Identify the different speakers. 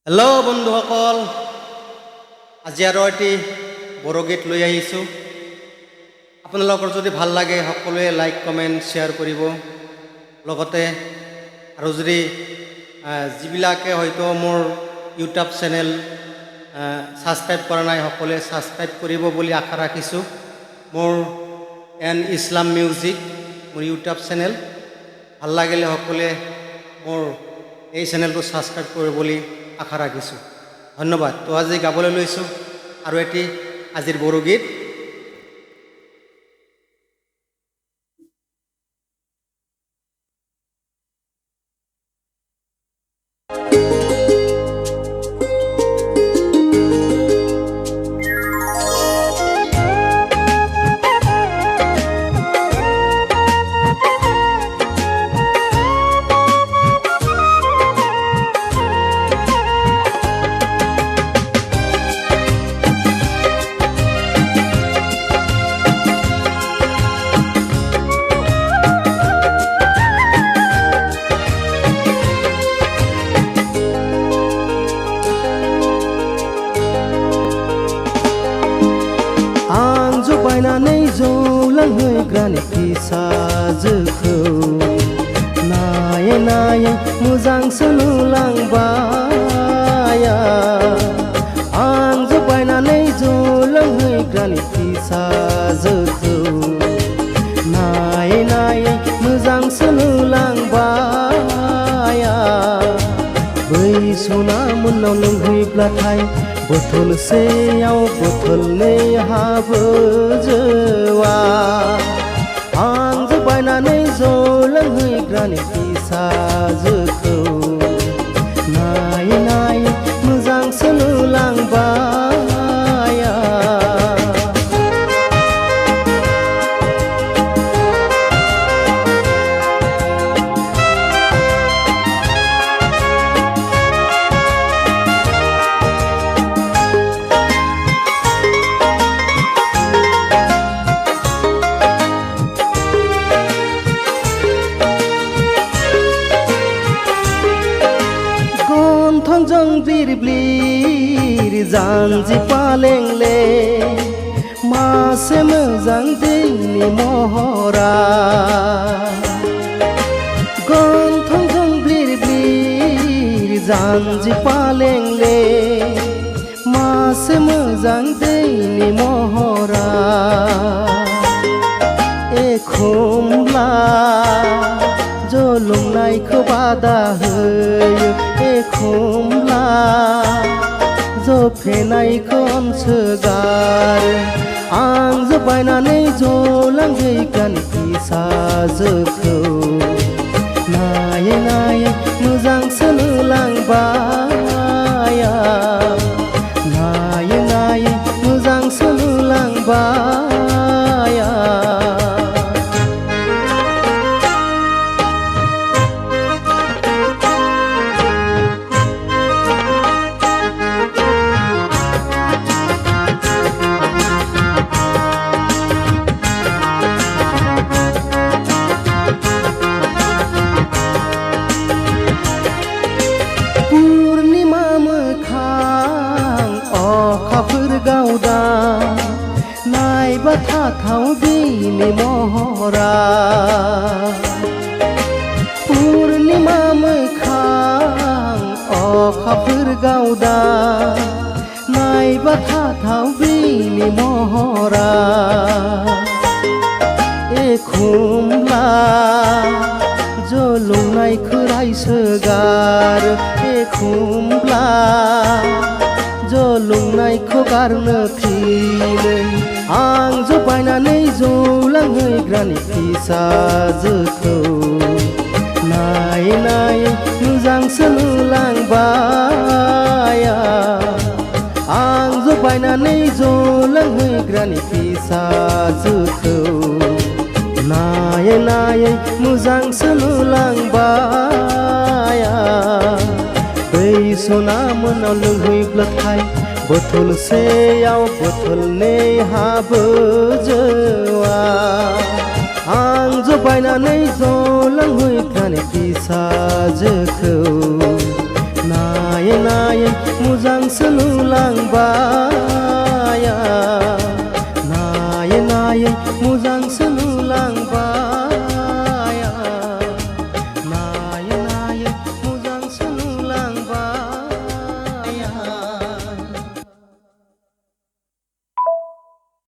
Speaker 1: Hello बंधुসকল, আজি আৰু এটি বৰগীত লৈ আহিছোঁ। আপোনালোকৰ যদি ভাল লাগে সকলোৱে লাইক কমেণ্ট শ্বেয়াৰ কৰিব। লগতে আৰু যদি যিবিলাকে হয়তো মোৰ ইউটিউব চেনেল ছাবস্ক্ৰাইব কৰা নাই সকলোৱে ছাবস্ক্ৰাইব কৰিব বুলি আশা ৰাখিছোঁ। মোৰ এন ইছলাম মিউজিক মোৰ ইউটিউব চেনেল, ভাল লাগিলে সকলোৱে মোৰ এই চেনেলটো ছাবস্ক্ৰাইব কৰিব বুলি আশা ৰাখিছোঁ। ধন্যবাদ। তো আজি গাবলৈ লৈছোঁ আৰু এটি আজিৰ বৰগীত।
Speaker 2: बायनानै जौ लोंहैग्रानि फिसाजोखौ नायै नायै मोजांसो नुलांबाय। आं जौ बायनानै जौ लोंहैग्रानि फिसाजोखौ नायै नायै मोजांसो नुलांबाय। बै सना मोननाव लोंहैब्लाथाय बथलसेयाव बथलनै हाबो जौआ। आं जौ बायनानै जौ लोंहैग्रानि फिसाजोखौ नायै नायै मोजांसो नुलांबाय। गन्थंजों ब्लिर जानजि पालेंले मासे मोजां दैनि महरा। गन्थंजों ब्लिर जानजि पालेंले मासे मोजां दैनि महरा। एखमब्ला जलुंनायखौ बादा होयो, एखमब्ला जफेनायखौ अनसोगारो। आं जौ बायनानै जौ लोंहैग्रानि फिसाजोखौ नायै नायै मोजांसो नुलांबाय। नायै नायै मोजांसो नुलांबाय। पुर्णिमा मोखां अखाफोर गावदा नायबा थाथाव बिनि महरा। पुर्णिमा मोखां अखाफोर गावदा नायबा थाथाव बिनि महरा। एखमब्ला जलुंनायखौ रायसोगारो, एखमब्ला जलुंनायखौ गारनो थिनो। आं जौ बायनानै जौ लोंहैग्रानि फिसाजोखौ नायै नायै मोजांसो नुलांबाय। आं जौ बायनानै जौ लोंहैग्रानि फिसाजोखौ नायै नायै मोजांसो नुलांबाय। बै सना मोनाव लोंहैब्लाथाय बथलसेयाव बथलनै हाबो जौआ। आं जौ बायनानै जौ लोंहैग्रानि फिसाजोखौ नायै नायै आंसो नुलांबाय